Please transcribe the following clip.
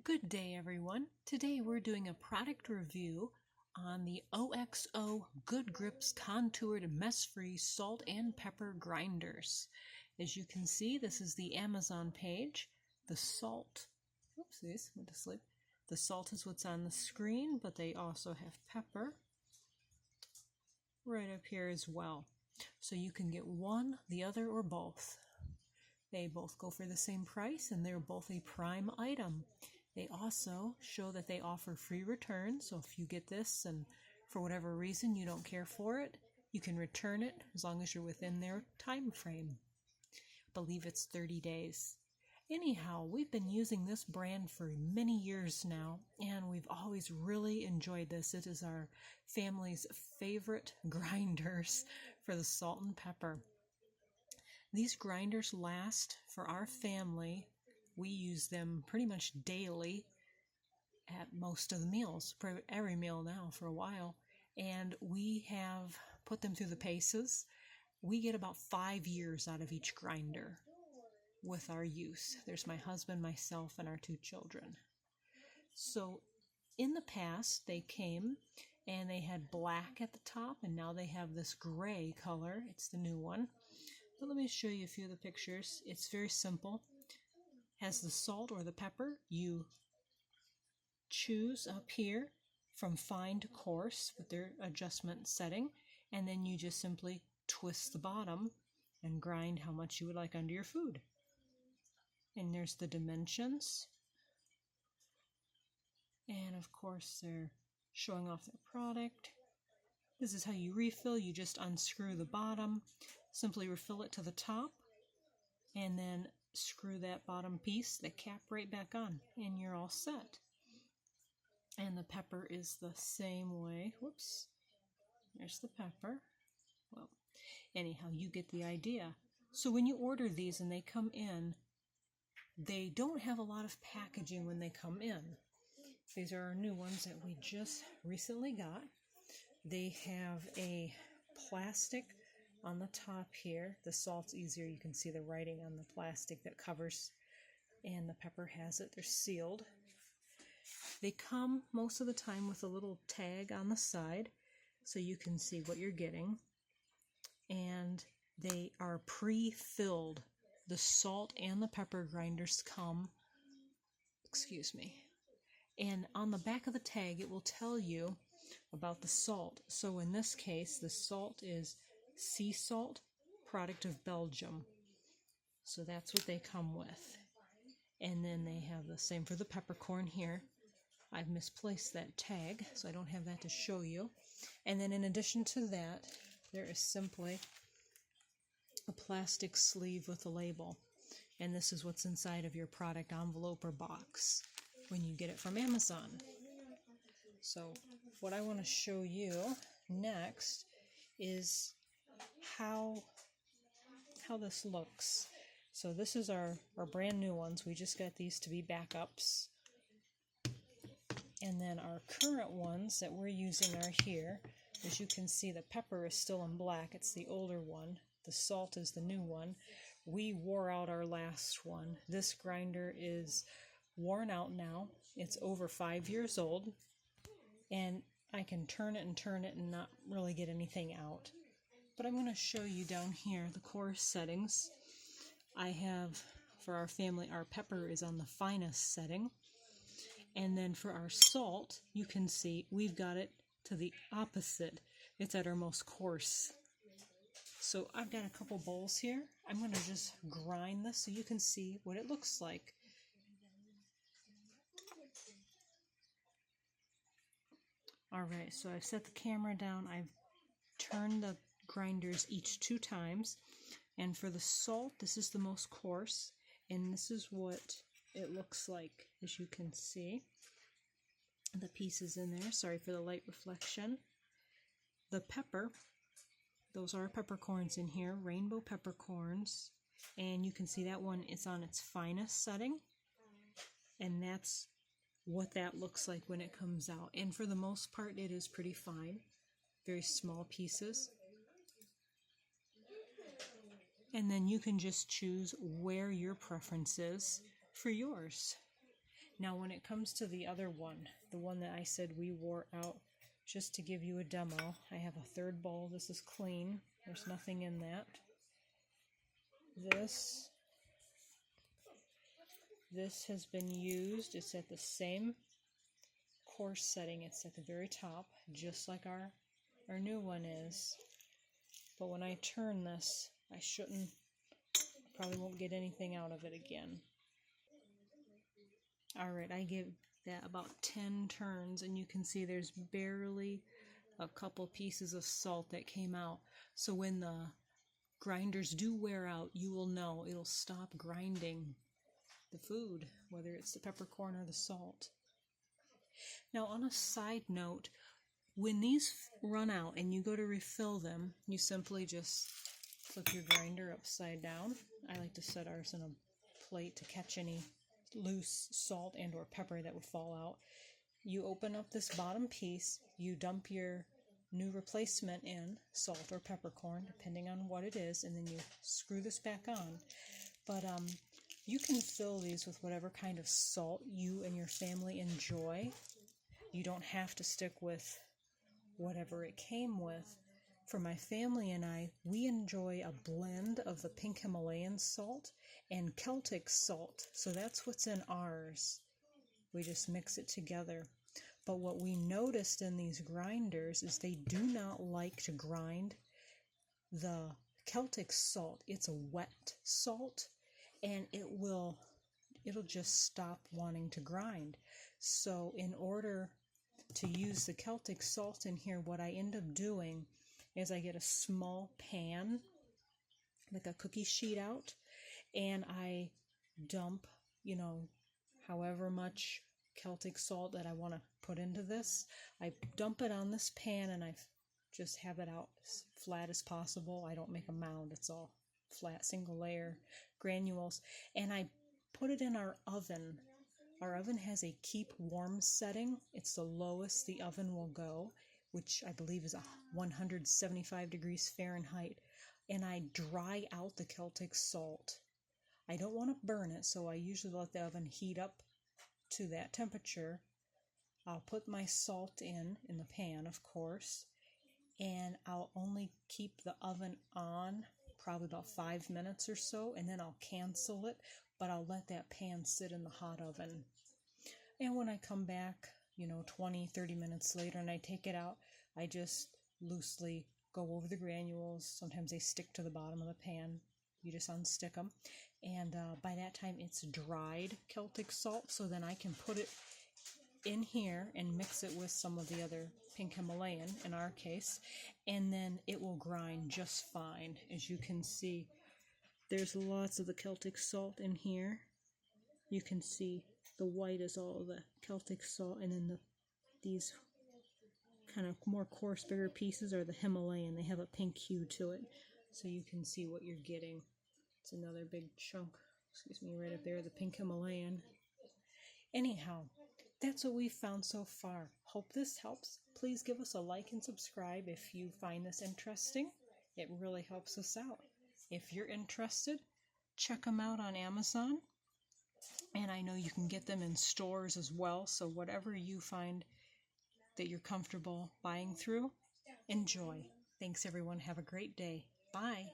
Good day, everyone. Today we're doing a product review on the OXO Good Grips Contoured Mess-Free Salt and Pepper Grinders. As you can see, this is the Amazon page. The salt, oopsies, went to sleep. The salt is what's on the screen, but they also have pepper right up here as well. So you can get one, the other, or both. They both go for the same price, and they're both a prime item. They also show that they offer free return, so if you get this and for whatever reason you don't care for it, you can return it as long as you're within their time frame. I believe it's 30 days. Anyhow, we've been using this brand for many years now, and we've always really enjoyed this. It is our family's favorite grinders for the salt and pepper. These grinders last for our family. We use them pretty much daily at most of the meals, every meal now for a while, and we have put them through the paces. We get about 5 years out of each grinder with our use. There's my husband, myself, and our 2 children. So in the past, they came and they had black at the top, and now they have this gray color. It's the new one. But let me show you a few of the pictures. It's very simple. Has the salt or the pepper. You choose up here from fine to coarse with their adjustment setting, and then you just simply twist the bottom and grind how much you would like under your food. And there's the dimensions. And of course they're showing off their product. This is how you refill. You just unscrew the bottom, simply refill it to the top, and then screw that bottom piece, the cap, right back on, and you're all set. And the pepper is the same way. Whoops, there's the pepper. Well, anyhow, you get the idea. So when you order these and they come in, they don't have a lot of packaging when they come in. These are our new ones that we just recently got. They have a plastic on the top here. The salt's easier. You can see the writing on the plastic that covers, and the pepper has it. They're sealed. They come most of the time with a little tag on the side so you can see what you're getting. And they are pre-filled. The salt and the pepper grinders come, and on the back of the tag it will tell you about the salt. So in this case, the salt is sea salt, product of Belgium. So that's what they come with. And then they have the same for the peppercorn here. I've misplaced that tag, so I don't have that to show you. And then in addition to that, there is simply a plastic sleeve with a label. And this is what's inside of your product envelope or box when you get it from Amazon. So what I want to show you next is how this looks. So this is our brand new ones. We just got these to be backups. And then our current ones that we're using are here. As you can see, the pepper is still in black. It's the older one. The salt is the new one. We wore out our last one. This grinder is worn out now. It's over 5 years old. And I can turn it and not really get anything out. But I'm going to show you down here the coarse settings. I have, for our family, our pepper is on the finest setting. And then for our salt, you can see we've got it to the opposite. It's at our most coarse. So I've got a couple bowls here. I'm going to just grind this so you can see what it looks like. Alright, so I've set the camera down. I've turned the grinders each 2 times. And for the salt, this is the most coarse. And this is what it looks like, as you can see. The pieces in there. Sorry for the light reflection. The pepper, those are peppercorns in here, rainbow peppercorns. And you can see that one is on its finest setting. And that's what that looks like when it comes out. And for the most part, it is pretty fine. Very small pieces. And then you can just choose where your preference is for yours. Now when it comes to the other one, the one that I said we wore out, just to give you a demo, I have a third bowl. This is clean. There's nothing in that. This has been used. It's at the same course setting. It's at the very top, just like our new one is. But when I turn this, I probably won't get anything out of it again. Alright, I give that about 10 turns, and you can see there's barely a couple pieces of salt that came out. So when the grinders do wear out, you will know it'll stop grinding the food, whether it's the peppercorn or the salt. Now, on a side note, when these run out and you go to refill them, you simply just flip your grinder upside down. I like to set ours in a plate to catch any loose salt and or pepper that would fall out. You open up this bottom piece, you dump your new replacement in, salt or peppercorn, depending on what it is, and then you screw this back on. But you can fill these with whatever kind of salt you and your family enjoy. You don't have to stick with whatever it came with. For my family and I, we enjoy a blend of the pink Himalayan salt and Celtic salt. So that's what's in ours. We just mix it together. But what we noticed in these grinders is they do not like to grind the Celtic salt. It's a wet salt, and it'll just stop wanting to grind. So in order to use the Celtic salt in here, what I end up doing is I get a small pan, like a cookie sheet out, and I dump, however much Celtic salt that I want to put into this. I dump it on this pan, and I just have it out as flat as possible. I don't make a mound. It's all flat, single layer granules. And I put it in our oven. Our oven has a keep warm setting. It's the lowest the oven will go, which I believe is 175 degrees Fahrenheit. And I dry out the Celtic salt. I don't want to burn it, so I usually let the oven heat up to that temperature. I'll put my salt in the pan, of course, and I'll only keep the oven on probably about 5 minutes or so, and then I'll cancel it, but I'll let that pan sit in the hot oven. And when I come back, 20, 30 minutes later, and I take it out, I just loosely go over the granules. Sometimes they stick to the bottom of the pan. You just unstick them. And by that time, it's dried Celtic salt, so then I can put it in here and mix it with some of the other pink Himalayan, in our case, and then it will grind just fine. As you can see, there's lots of the Celtic salt in here. You can see the white is all the Celtic salt, and then these kind of more coarse, bigger pieces are the Himalayan. They have a pink hue to it, so you can see what you're getting. It's another big chunk, right up there, the pink Himalayan. Anyhow, that's what we've found so far. Hope this helps. Please give us a like and subscribe if you find this interesting. It really helps us out. If you're interested, check them out on Amazon. And I know you can get them in stores as well. So whatever you find that you're comfortable buying through, enjoy. Thanks, everyone. Have a great day. Bye.